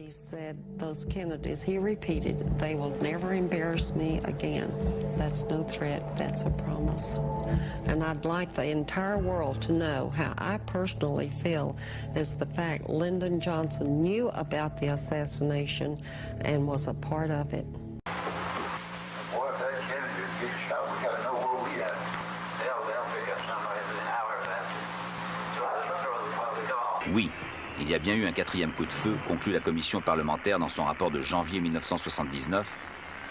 He said, those Kennedys, he repeated, they will never embarrass me again. That's no threat, that's a promise. And I'd like the entire world to know how I personally feel is the fact Lyndon Johnson knew about the assassination and was a part of it. Boy, if that Kennedy gets shot, we gotta know where we at. They'll pick up somebody however that's. Throw the public off. Oui. Il y a bien eu un quatrième coup de feu, conclut la commission parlementaire dans son rapport de janvier 1979,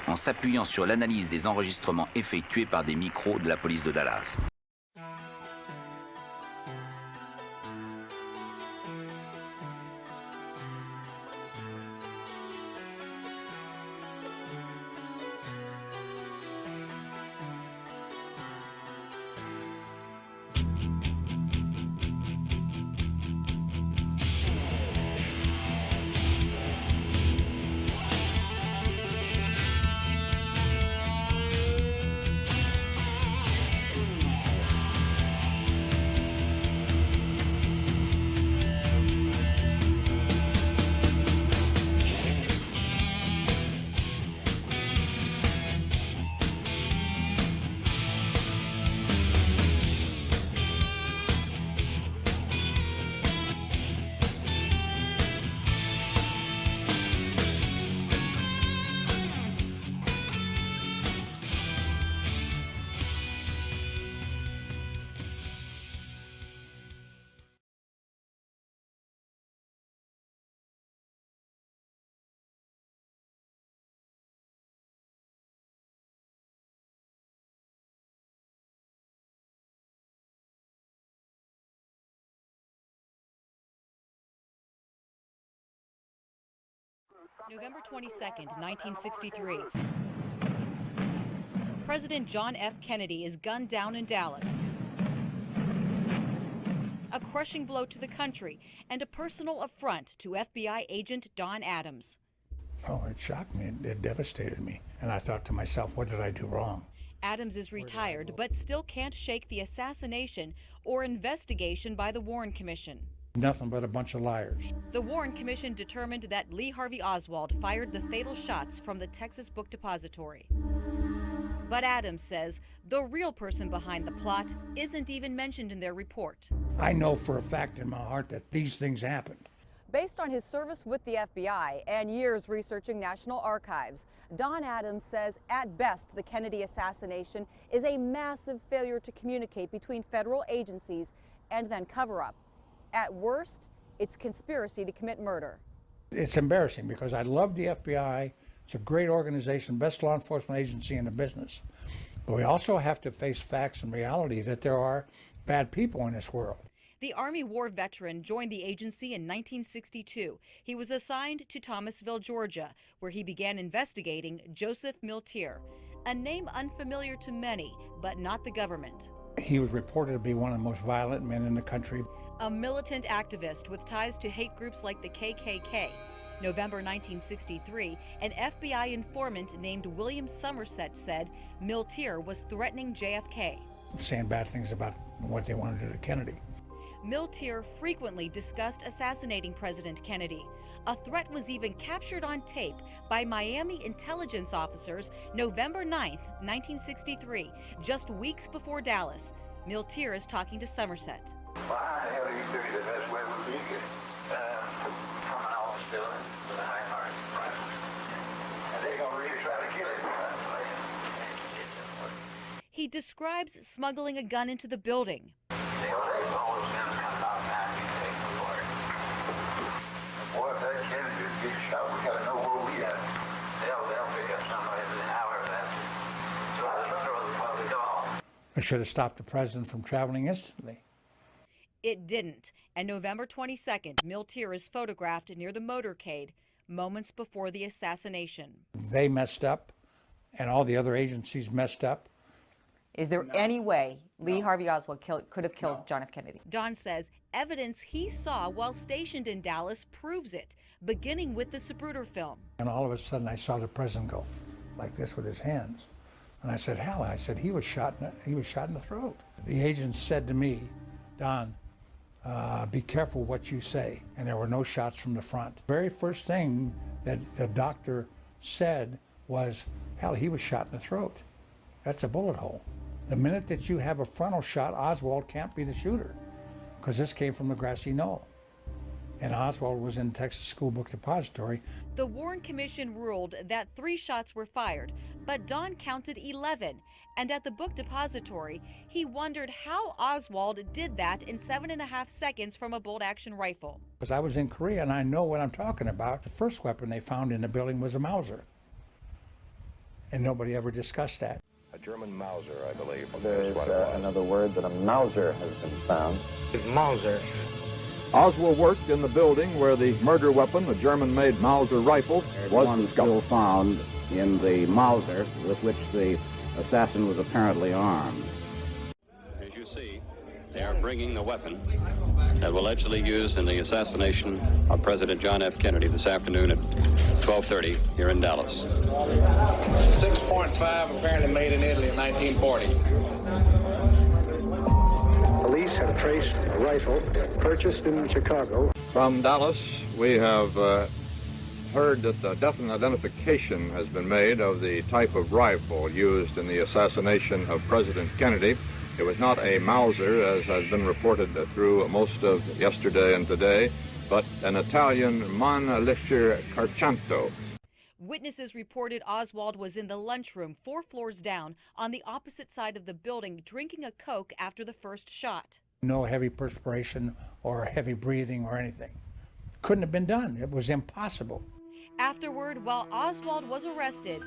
en s'appuyant sur l'analyse des enregistrements effectués par des micros de la police de Dallas. November 22nd, 1963. President John F. Kennedy is gunned down in Dallas. A crushing blow to the country and a personal affront to FBI agent Don Adams. Oh, it shocked me. It devastated me. And I thought to myself, what did I do wrong? Adams is retired, but still can't shake the assassination or investigation by the Warren Commission. Nothing but a bunch of liars. The Warren Commission determined that Lee Harvey Oswald fired the fatal shots from the Texas Book Depository. But Adams says the real person behind the plot isn't even mentioned in their report. I know for a fact in my heart that these things happened. Based on his service with the FBI and years researching National Archives, Don Adams says at best the Kennedy assassination is a massive failure to communicate between federal agencies and then cover up. At worst, it's conspiracy to commit murder. It's embarrassing because I love the FBI. It's a great organization, best law enforcement agency in the business. But we also have to face facts and reality that there are bad people in this world. The Army war veteran joined the agency in 1962. He was assigned to Thomasville, Georgia, where he began investigating Joseph Miltier, a name unfamiliar to many, but not the government. He was reported to be one of the most violent men in the country. A militant activist with ties to hate groups like the KKK. November 1963, an FBI informant named William Somerset said Miltier was threatening JFK. Saying bad things about what they wanted to do to Kennedy. Miltier frequently discussed assassinating President Kennedy. A threat was even captured on tape by Miami intelligence officers November 9th, 1963, just weeks before Dallas. Miltier is talking to Somerset. Well, how the hell do you figure the best way would be to get from an office building with a high-margin rifle? And they're going to really try to kill him. He describes smuggling a gun into the building. They've always been kind of out you take the word. Boy, if that Kennedy gets shot, we got to know where we at. They'll pick up somebody however that's. Throw the public off. It should have stopped the president from traveling instantly. It didn't, and November 22nd, Miltier is photographed near the motorcade moments before the assassination. They messed up, and all the other agencies messed up. Is there any way Lee Harvey Oswald could have killed John F. Kennedy? Don says evidence he saw while stationed in Dallas proves it, beginning with the Zapruder film. And all of a sudden, I saw the president go like this with his hands. And I said, how? I said, he was shot in the throat. The agent said to me, Don, be careful what you say. And there were no shots from the front. Very first thing that the doctor said was, hell, he was shot in the throat. That's a bullet hole. The minute that you have a frontal shot, Oswald can't be the shooter, because this came from the grassy knoll. And Oswald was in Texas School Book Depository. The Warren Commission ruled that 3 shots were fired, but Don counted 11. And at the book depository, he wondered how Oswald did that in 7.5 seconds from a bolt-action rifle. Because I was in Korea and I know what I'm talking about. The first weapon they found in the building was a Mauser. And nobody ever discussed that. A German Mauser, I believe. There is another word that a Mauser has been found. Mauser. Oswald worked in the building where the murder weapon, the German-made Mauser rifle, was one still found in the Mauser with which the assassin was apparently armed. As you see, they are bringing the weapon that was allegedly used in the assassination of President John F. Kennedy this afternoon at 12:30 here in Dallas. 6.5, apparently made in Italy in 1940. Police have traced a rifle purchased in Chicago. From Dallas, we have heard that the definite identification has been made of the type of rifle used in the assassination of President Kennedy. It was not a Mauser, as has been reported through most of yesterday and today, but an Italian Manlicher Carcanto. Witnesses reported Oswald was in the lunchroom 4 floors down on the opposite side of the building drinking a Coke after the first shot. No heavy perspiration or heavy breathing or anything. Couldn't have been done. It was impossible. Afterward, while Oswald was arrested,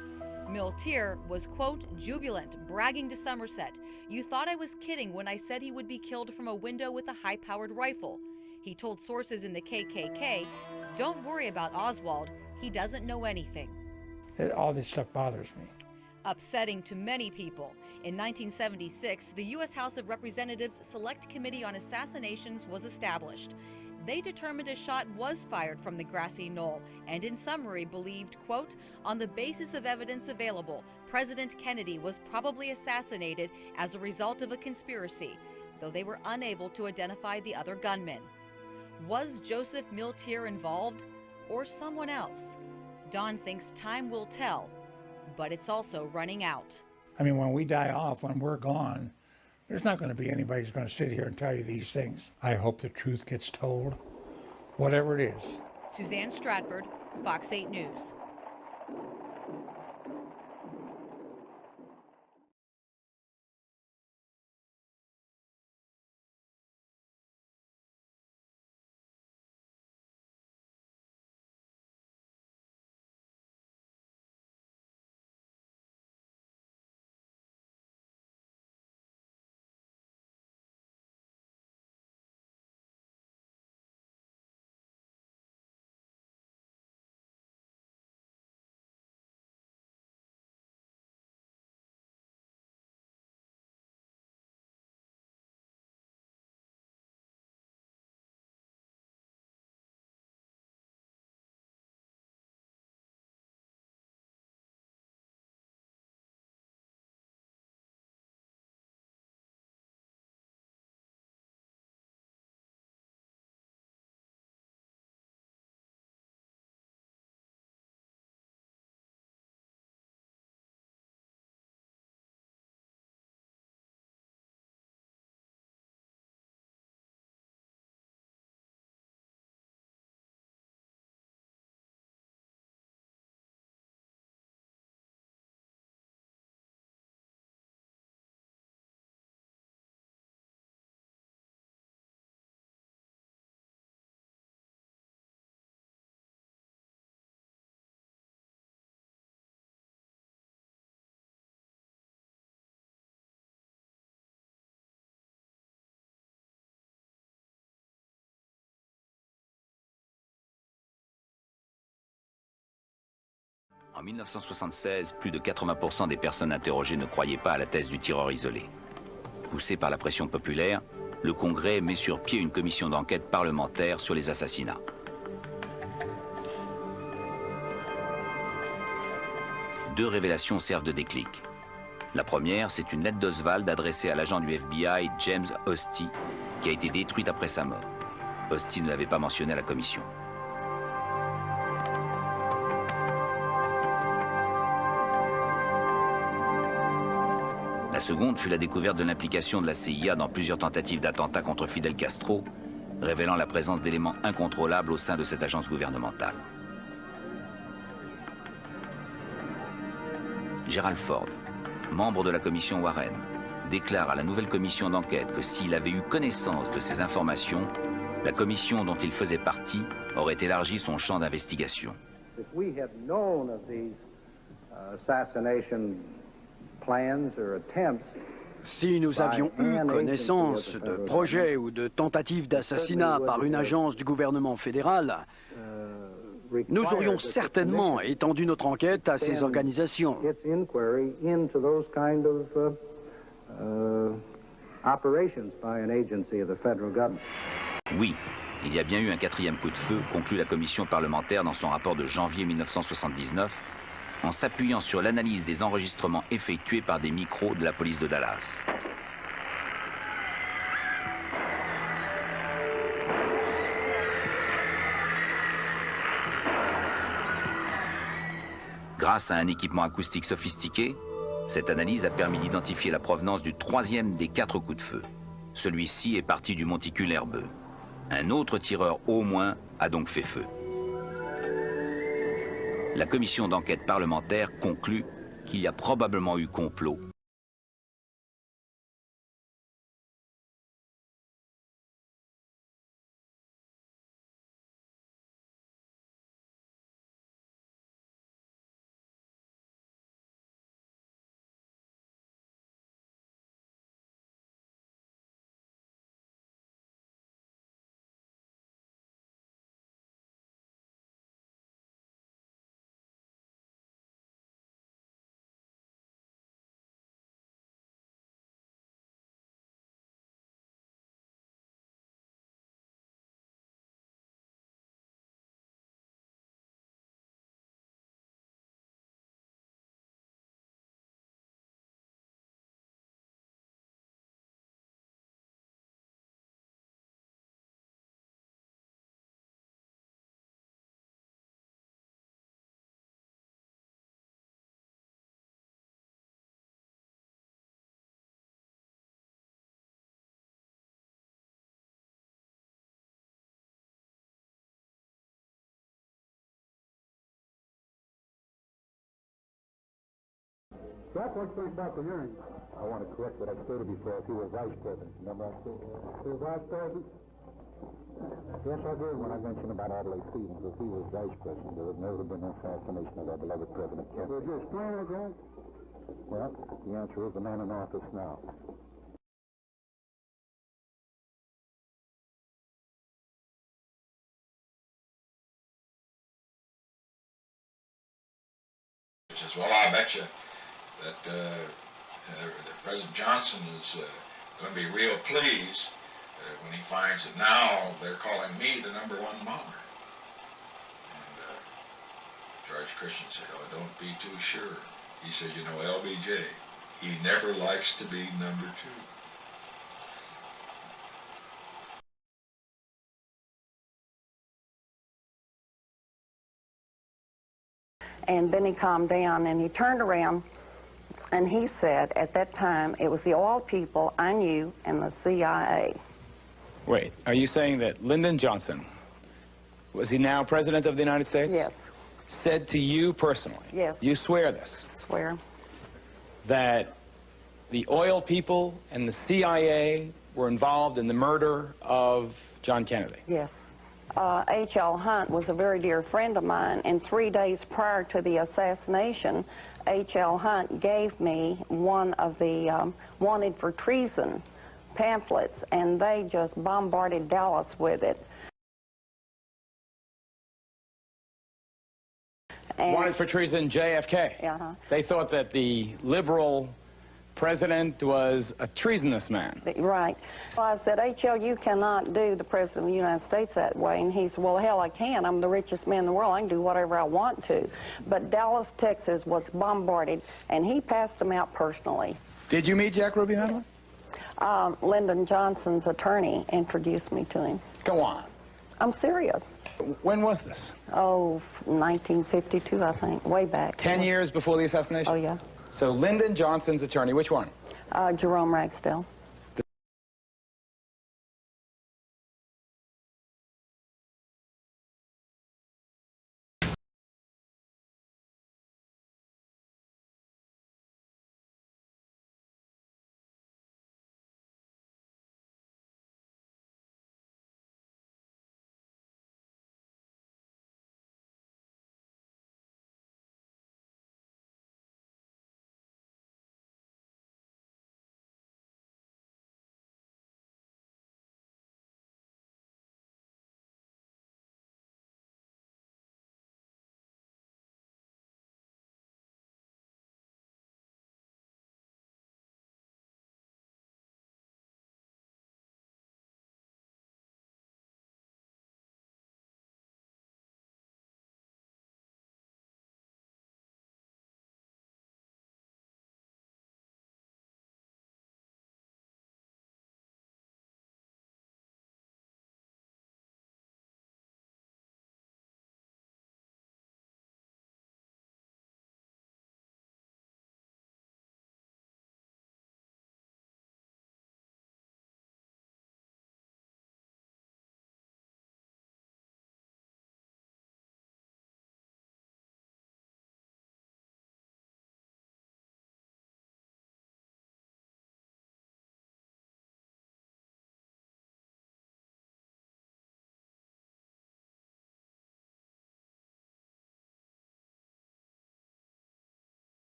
Miltier was, quote, jubilant, bragging to Somerset, "You thought I was kidding when I said he would be killed from a window with a high-powered rifle." He told sources in the KKK, "Don't worry about Oswald. He doesn't know anything." All this stuff bothers me. Upsetting to many people. In 1976, the U.S. House of Representatives Select Committee on Assassinations was established. They determined a shot was fired from the grassy knoll and in summary believed, quote, "On the basis of evidence available, President Kennedy was probably assassinated as a result of a conspiracy, though they were unable to identify the other gunmen." Was Joseph Miltier involved or someone else? Don thinks time will tell, but it's also running out. I mean, when we die off, when we're gone, there's not going to be anybody who's going to sit here and tell you these things. I hope the truth gets told, whatever it is. Suzanne Stratford, Fox 8 News. En 1976, plus de 80% des personnes interrogées ne croyaient pas à la thèse du tireur isolé. Poussé par la pression populaire, le Congrès met sur pied une commission d'enquête parlementaire sur les assassinats. Deux révélations servent de déclic. La première, c'est une lettre d'Oswald adressée à l'agent du FBI James Hosty, qui qui a été détruite après sa mort. Austin ne l'avait pas mentionné à la commission. La seconde fut la découverte de l'implication de la CIA dans plusieurs tentatives d'attentats contre Fidel Castro, révélant la présence d'éléments incontrôlables au sein de cette agence gouvernementale. Gerald Ford, membre de la commission Warren, déclare à la nouvelle commission d'enquête que s'il avait eu connaissance de ces informations, la commission dont il faisait partie aurait élargi son champ d'investigation. If we had known of these assassination plans or attempts, si nous avions eu connaissance de projets ou de tentatives d'assassinat par une agence du gouvernement fédéral, nous aurions certainement étendu notre enquête à ces organisations. Oui, il y a bien eu un quatrième coup de feu, conclut la commission parlementaire dans son rapport de janvier 1979, en s'appuyant sur l'analyse des enregistrements effectués par des micros de la police de Dallas. Grâce à un équipement acoustique sophistiqué, cette analyse a permis d'identifier la provenance du troisième des 4 coups de feu. Celui-ci est parti du monticule herbeux. Un autre tireur au moins a donc fait feu. La commission d'enquête parlementaire conclut qu'il y a probablement eu complot. Jack, what do you think about the hearing? I want to correct what I stated before. If he was vice president, remember I said he was vice president? Yes, I did when I mentioned about Adlai Stevens. If he was vice president, there would never have been an assassination of our beloved President Kennedy. Would you explain it, Jack? Well, the answer is the man in office now. Well, I bet you that President Johnson is going to be real pleased when he finds that now they're calling me the #1 bomber. And George Christian said, "Oh, don't be too sure." He says, "You know, LBJ, he never likes to be #2. And then he calmed down and he turned around and he said at that time it was the oil people I knew and the CIA. Wait, are you saying that Lyndon Johnson, was he now President of the United States? Yes. Said to you personally? Yes. You swear this? Swear. That the oil people and the CIA were involved in the murder of John Kennedy? Yes. H.L. Hunt was a very dear friend of mine, and 3 days prior to the assassination, H.L. Hunt gave me one of the wanted for treason pamphlets, and they just bombarded Dallas with it. And wanted for treason JFK. Uh-huh. They thought that the liberal president was a treasonous man. Right. So I said, H.L., you cannot do the President of the United States that way. And he said, well, hell, I can. I'm the richest man in the world. I can do whatever I want to. But Dallas, Texas was bombarded, and he passed them out personally. Did you meet Jack Ruby Madeline? Lyndon Johnson's attorney introduced me to him. Go on. I'm serious. When was this? Oh, 1952, I think, way back. 10 years before the assassination? Oh, yeah. So Lyndon Johnson's attorney, which one? Jerome Ragsdale.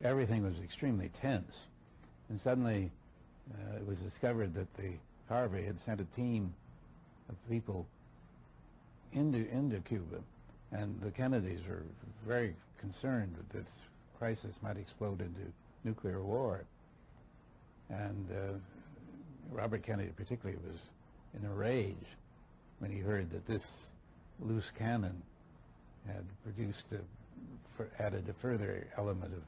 Everything was extremely tense, and suddenly it was discovered that Harvey had sent a team of people into Cuba, and the Kennedys were very concerned that this crisis might explode into nuclear war. And Robert Kennedy particularly was in a rage when he heard that this loose cannon had added a further element of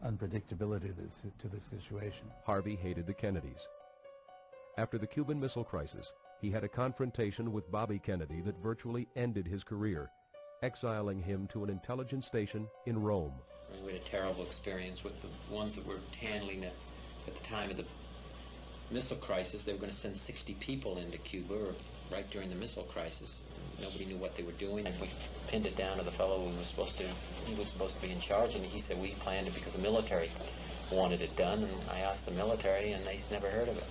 unpredictability to the situation. Harvey hated the Kennedys. After the Cuban Missile Crisis, he had a confrontation with Bobby Kennedy that virtually ended his career, exiling him to an intelligence station in Rome. We had a terrible experience with the ones that were handling it at the time of the missile crisis. They were going to send 60 people into Cuba right during the missile crisis. Nobody knew what they were doing. And we pinned it down to the fellow who was supposed to be in charge, and he said we planned it because the military wanted it done. And I asked the military, and they never heard of it.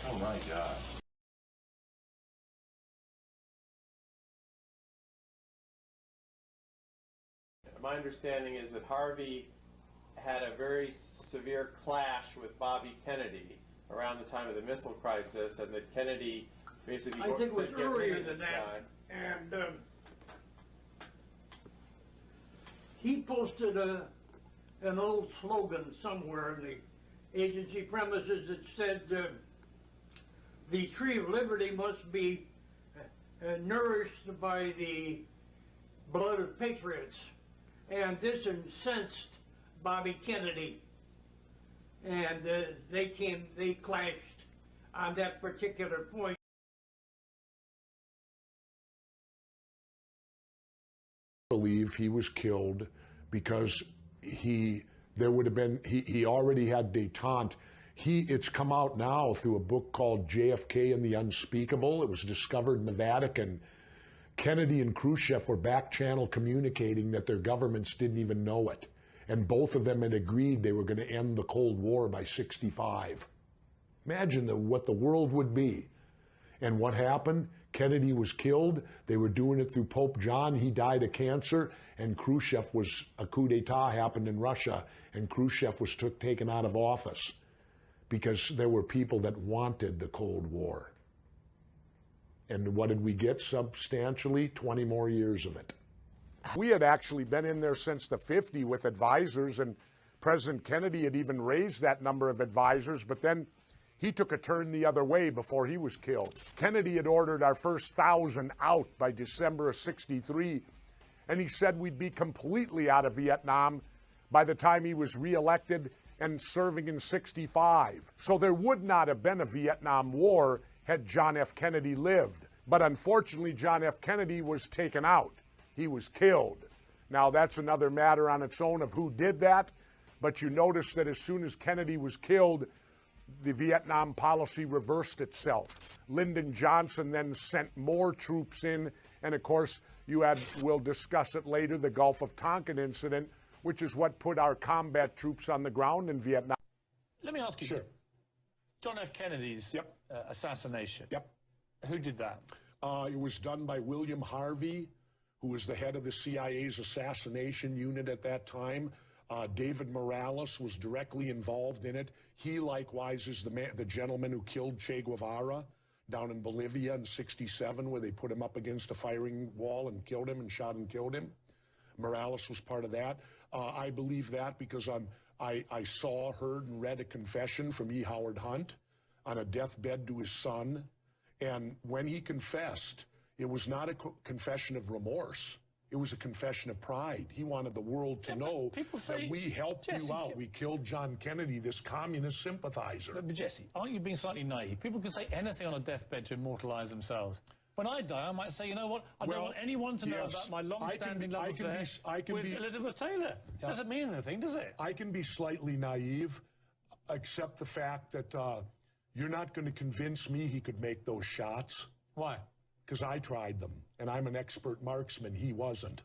Oh my God. My understanding is that Harvey had a very severe clash with Bobby Kennedy around the time of the missile crisis, and that Kennedy basically I think it was said, earlier than that, and he posted an old slogan somewhere in the agency premises that said, the tree of liberty must be nourished by the blood of patriots. And this incensed Bobby Kennedy, and they clashed on that particular point. I believe he was killed because he already had detente. It's come out now through a book called JFK and the Unspeakable. It was discovered in the Vatican. Kennedy and Khrushchev were back-channel communicating that their governments didn't even know it. And both of them had agreed they were going to end the Cold War by '65. Imagine what the world would be. And what happened? Kennedy was killed. They were doing it through Pope John. He died of cancer. And Khrushchev was, a coup d'etat happened in Russia. And Khrushchev was taken out of office because there were people that wanted the Cold War. And what did we get substantially? 20 more years of it. We had actually been in there since the 50s with advisors, and President Kennedy had even raised that number of advisors, but then he took a turn the other way before he was killed. Kennedy had ordered our first 1,000 out by December of '63, and he said we'd be completely out of Vietnam by the time he was reelected and serving in '65. So there would not have been a Vietnam War had John F. Kennedy lived. But unfortunately, John F. Kennedy was taken out. He was killed. Now, that's another matter on its own of who did that, but you notice that as soon as Kennedy was killed, the Vietnam policy reversed itself. Lyndon Johnson then sent more troops in, and of course, you had, we'll discuss it later, the Gulf of Tonkin incident, which is what put our combat troops on the ground in Vietnam. Let me ask you, Sure. John F. Kennedy's assassination. Yep. Who did that? It was done by William Harvey, who was the head of the CIA's assassination unit at that time. David Morales was directly involved in it. He likewise is the gentleman who killed Che Guevara down in Bolivia in '67, where they put him up against a firing wall and killed him and shot and killed him. Morales was part of that. I believe that because I saw, heard, and read a confession from E. Howard Hunt on a deathbed to his son. And when he confessed, it was not a confession of remorse. It was a confession of pride. He wanted the world to know that we helped you out. We killed John Kennedy, this communist sympathizer. But Jesse, aren't you being slightly naive? People can say anything on a deathbed to immortalize themselves. When I die, I might say, you know what? I don't want anyone to know about my long-standing love affair with Elizabeth Taylor. It doesn't mean anything, does it? I can be slightly naive, except the fact that you're not going to convince me he could make those shots. Why? Because I tried them, and I'm an expert marksman. He wasn't.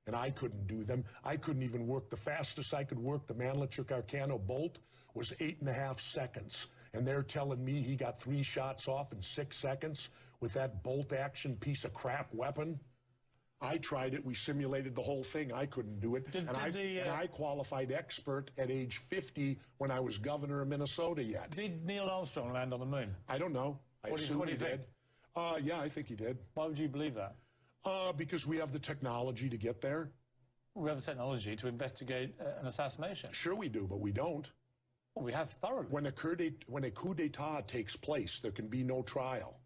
And I couldn't do them. I couldn't even work. The fastest I could work the Manlichuk-Arcano bolt was 8.5 seconds. And they're telling me he got 3 shots off in 6 seconds with that bolt action piece of crap weapon. I tried it. We simulated the whole thing. I couldn't do it. And I qualified expert at age 50 when I was governor of Minnesota yet. Did Neil Armstrong land on the moon? I don't know. What do you think? Yeah, I think he did. Why would you believe that? Because we have the technology to get there. We have the technology to investigate an assassination. Sure we do, but we don't. Well, we have thoroughly. When a coup d'etat takes place, there can be no trial.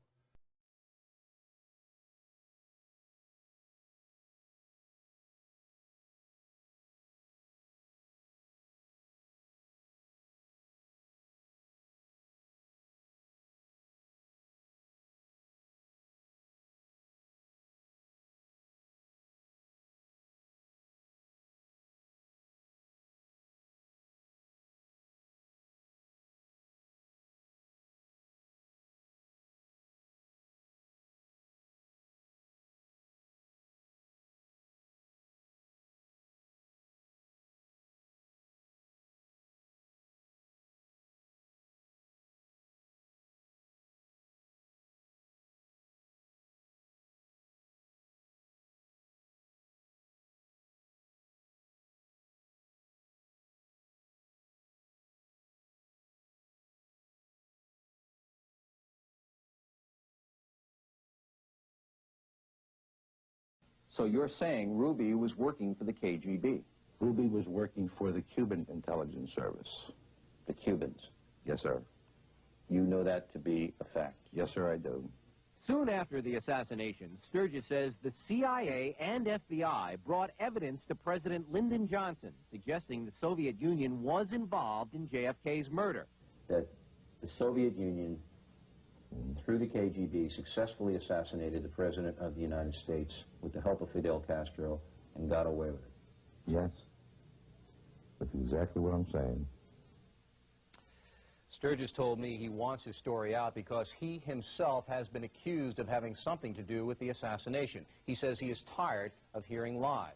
So you're saying Ruby was working for the KGB? Ruby was working for the Cuban intelligence service. The Cubans? Yes, sir. You know that to be a fact? Yes, sir, I do. Soon after the assassination, Sturgis says the CIA and FBI brought evidence to President Lyndon Johnson, suggesting the Soviet Union was involved in JFK's murder. That the Soviet Union, through the KGB, successfully assassinated the President of the United States with the help of Fidel Castro and got away with it. Yes. That's exactly what I'm saying. Sturgis told me he wants his story out because he himself has been accused of having something to do with the assassination. He says he is tired of hearing lies.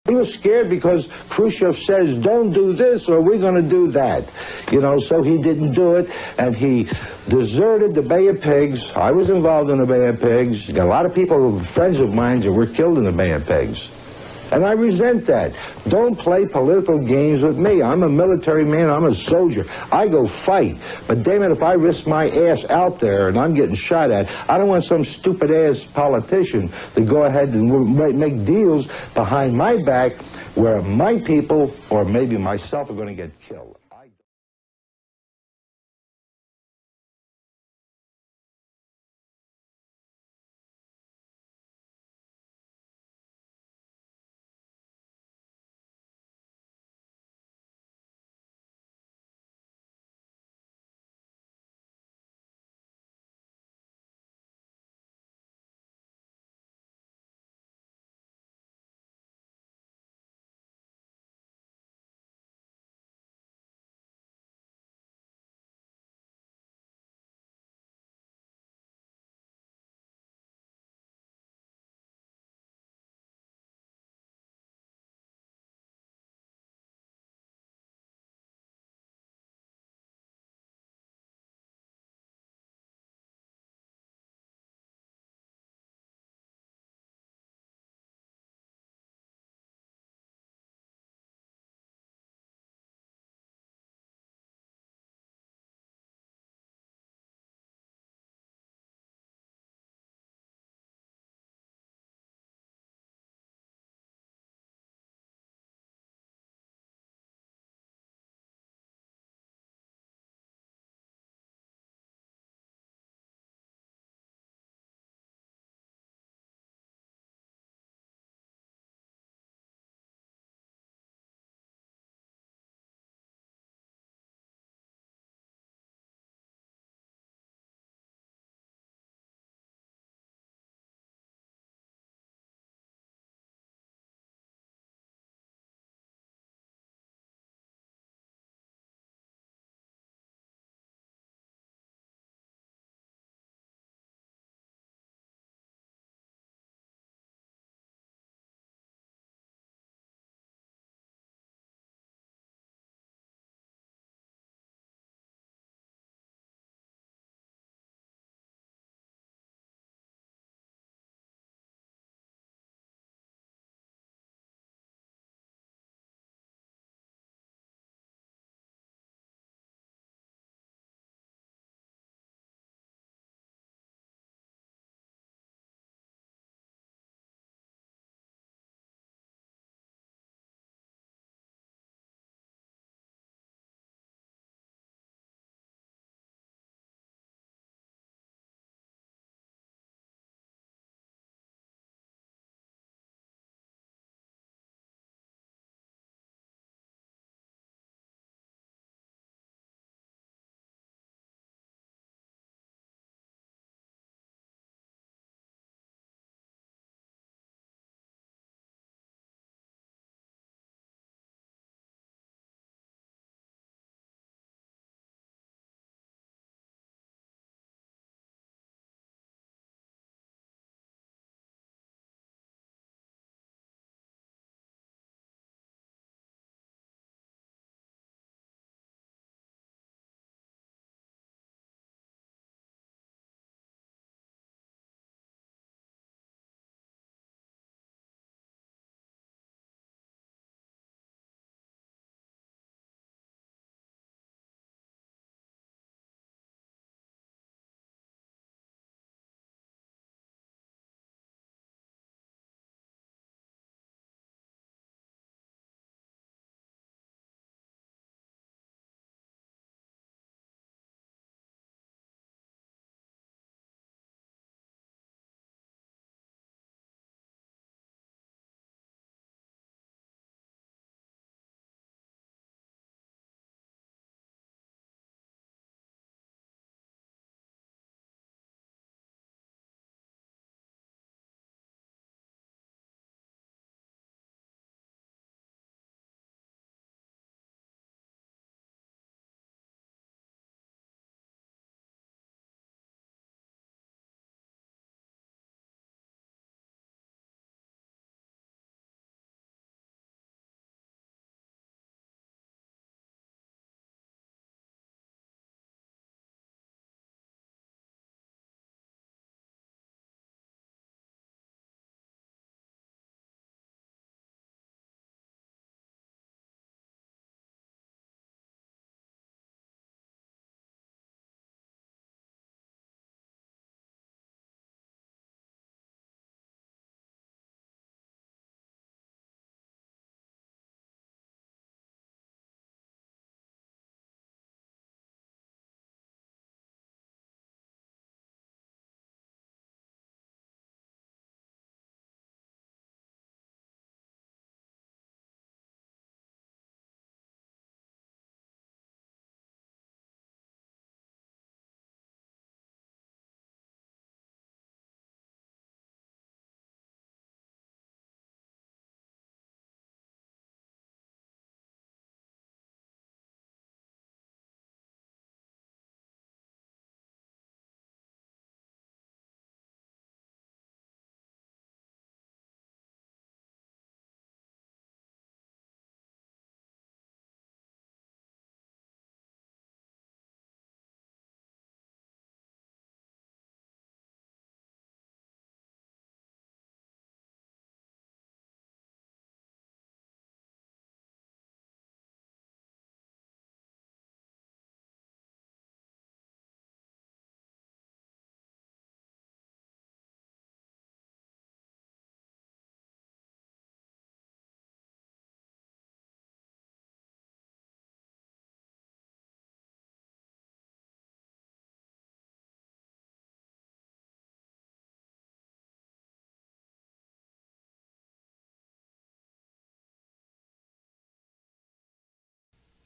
He was scared because Khrushchev says, don't do this or we're going to do that. You know, so he didn't do it, and he deserted the Bay of Pigs. I was involved in the Bay of Pigs. Got a lot of people, friends of mine, that were killed in the Bay of Pigs. And I resent that. Don't play political games with me. I'm a military man. I'm a soldier. I go fight. But damn it, if I risk my ass out there and I'm getting shot at, I don't want some stupid-ass politician to go ahead and make deals behind my back where my people, or maybe myself, are going to get killed.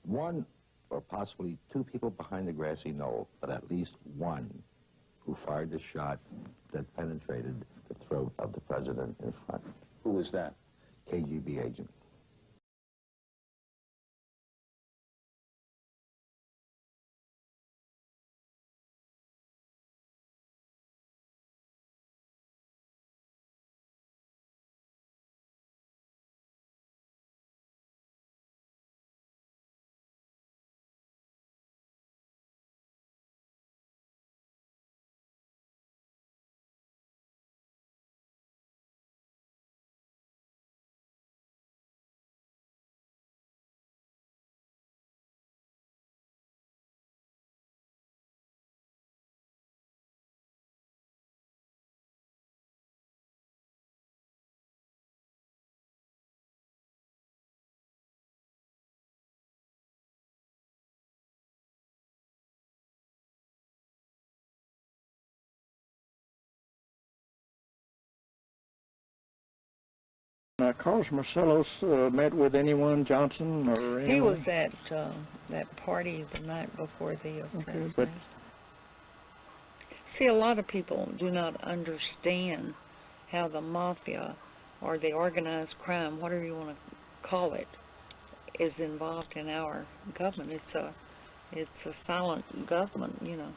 one or possibly two people behind the grassy knoll, but at least one who fired the shot that penetrated the throat of the president in front. Who was that? KGB agent. Carlos Marcellos met with anyone, Johnson or anyone? He was at that party the night before the assassination. Okay, See, a lot of people do not understand how the mafia or the organized crime, whatever you want to call it, is involved in our government. It's a silent government, you know.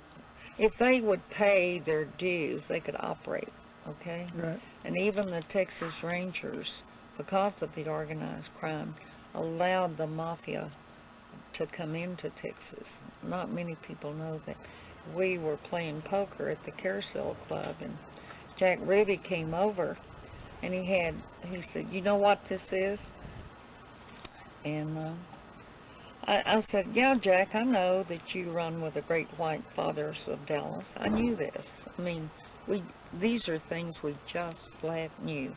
If they would pay their dues, they could operate, okay? Right. And even the Texas Rangers, because of the organized crime, allowed the mafia to come into Texas. Not many people know that. We were playing poker at the Carousel Club, and Jack Ruby came over, and he said, "You know what this is?" And I said, "Yeah, Jack, I know that you run with the Great White Fathers of Dallas. I knew this. I mean, these are things we just flat knew."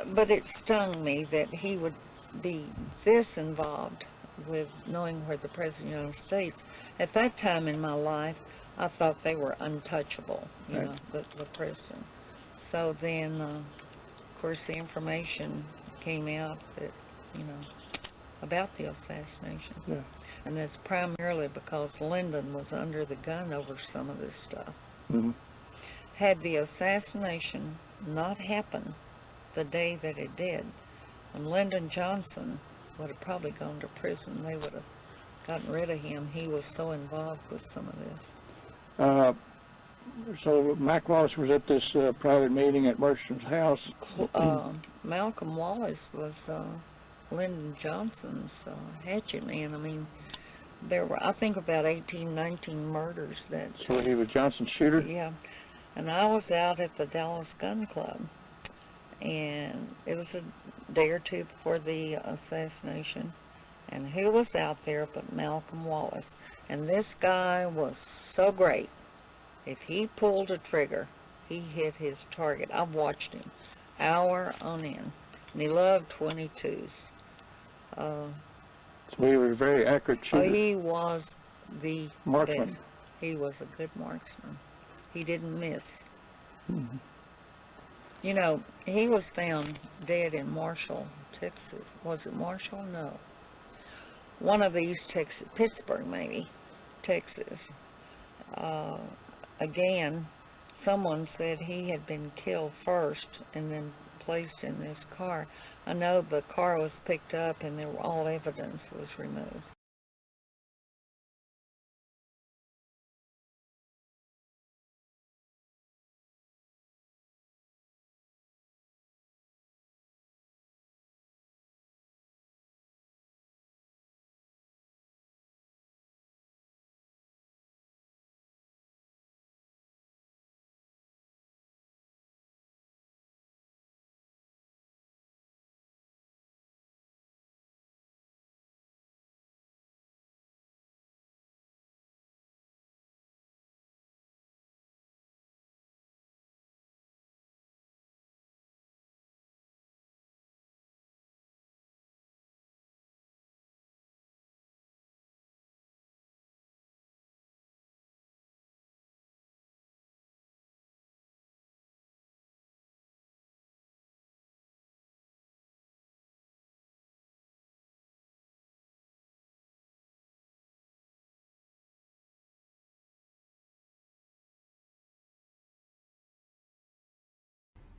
But it stung me that he would be this involved with knowing where the President of the United States. At that time in my life, I thought they were untouchable, you know, the President. So then, of course, the information came out that, you know, about the assassination. Yeah. And that's primarily because Lyndon was under the gun over some of this stuff. Mm-hmm. Had the assassination not happened the day that it did, and Lyndon Johnson would have probably gone to prison, they would have gotten rid of him. He was so involved with some of this. So Mac Wallace was at this private meeting at Murchison's house. Malcolm Wallace was Lyndon Johnson's hatchet man. I mean, there were, I think, about 18, 19 murders that... So he was Johnson's shooter? Yeah. And I was out at the Dallas Gun Club, and it was a day or two before the assassination, and who was out there but Malcolm Wallace? And this guy was so great. If he pulled a trigger, he hit his target. I've watched him hour on end, and he loved 22s. So he was a very accurate shooter. He was the marksman. best. He was a good marksman. He didn't miss. Mm-hmm. You know, he was found dead in Marshall, Texas. Was it Marshall? No. One of these Texas, Pittsburgh maybe, Texas. Again, someone said he had been killed first and then placed in this car. I know the car was picked up and all evidence was removed.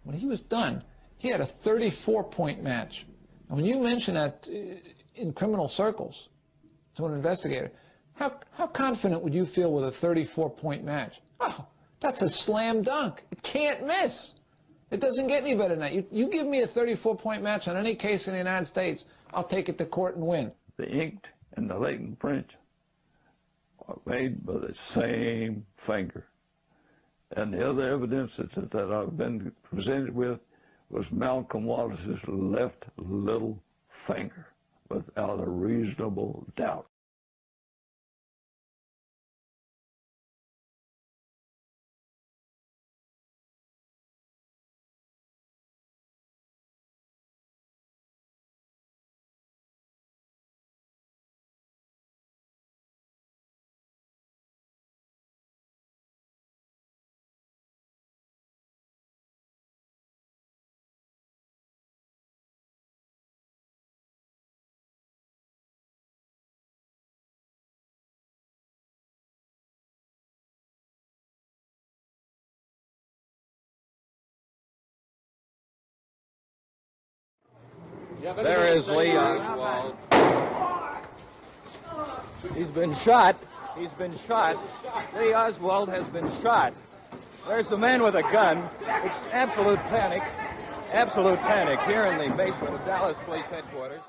when he was done, he had a 34-point match. And when you mention that in criminal circles to an investigator, how confident would you feel with a 34-point match? Oh, that's a slam dunk. It can't miss. It doesn't get any better than that. You give me a 34-point match on any case in the United States, I'll take it to court and win. The inked and the latent print are made by the same finger. And the other evidence that I've been presented with was Malcolm Wallace's left little finger, without a reasonable doubt. There is Lee Oswald. He's been shot. He's been shot. Lee Oswald has been shot. There's the man with a gun. It's absolute panic here in the basement of Dallas Police Headquarters.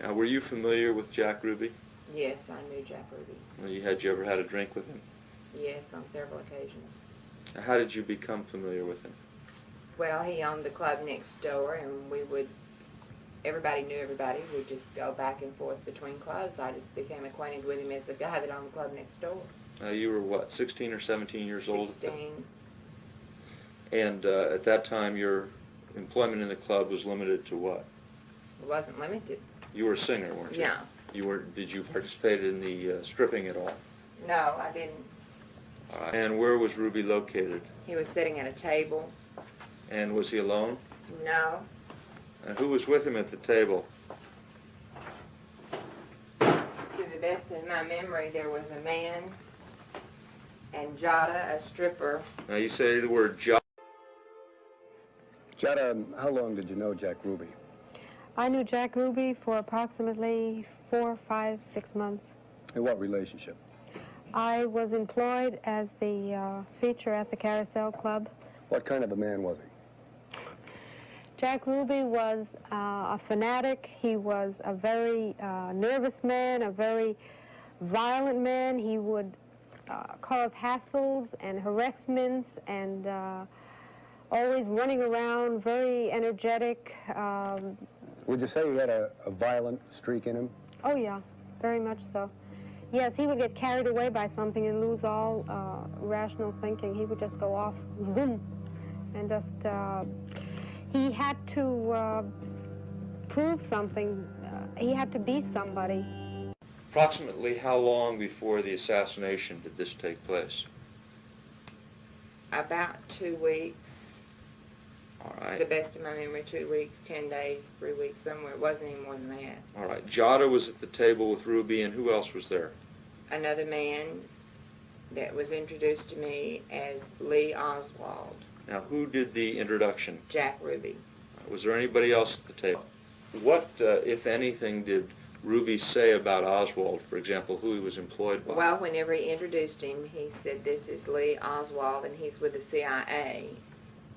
Now, were you familiar with Jack Ruby? Yes, I knew Jack Ruby. Well, had you ever had a drink with him? Yes, on several occasions. How did you become familiar with him? Well, he owned the club next door, and everybody knew everybody. We'd just go back and forth between clubs. I just became acquainted with him as the guy that owned the club next door. You were what, 16 or 17 years old? 16. And at that time, your employment in the club was limited to what? It wasn't limited. You were a singer, weren't you? Yeah. Did you participate in the stripping at all? No, I didn't. All right. And where was Ruby located? He was sitting at a table. And was he alone? No. And who was with him at the table? To the best of my memory, there was a man and Jada, a stripper. Now you say the word Jada. Jada, how long did you know Jack Ruby? I knew Jack Ruby for approximately 4, 5, 6 months. In what relationship? I was employed as the feature at the Carousel Club. What kind of a man was he? Jack Ruby was a fanatic. He was a very nervous man, a very violent man. He would cause hassles and harassments and always running around, very energetic. Would you say he had a violent streak in him? Oh, yeah, very much so. Yes, he would get carried away by something and lose all rational thinking. He would just go off, zoom, and just, he had to prove something. He had to be somebody. Approximately how long before the assassination did this take place? About 2 weeks. All right. To the best of my memory, 2 weeks, 10 days, 3 weeks, somewhere. It wasn't any more than that. All right. Jada was at the table with Ruby, and who else was there? Another man that was introduced to me as Lee Oswald. Now, who did the introduction? Jack Ruby. Was there anybody else at the table? What, if anything, did Ruby say about Oswald, for example, who he was employed by? Well, whenever he introduced him, he said, "This is Lee Oswald, and he's with the CIA,"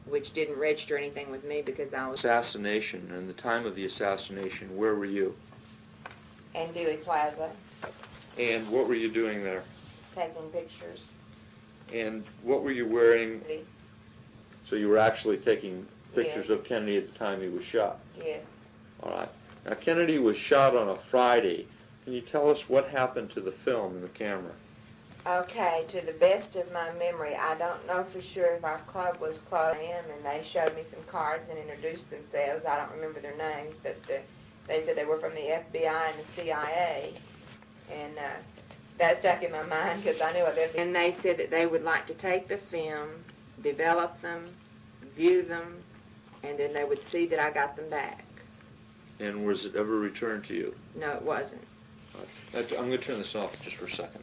which didn't register anything with me because I was... Assassination, and the time of the assassination, where were you? In Dealey Plaza, And what were you doing there? taking pictures. And what were you wearing? So you were actually taking pictures Yes. of Kennedy at the time he was shot? Yes. All right. Now, Kennedy was shot on a Friday. Can you tell us what happened to the film and the camera? Okay, to the best of my memory, I don't know for sure if our club was closed, and they showed me some cards and introduced themselves. I don't remember their names, but they said they were from the FBI and the CIA, and that stuck in my mind because I knew what they were. And they said that they would like to take the film, develop them, view them, and then they would see that I got them back. And was it ever returned to you? No, it wasn't. I'm going to turn this off just for a second.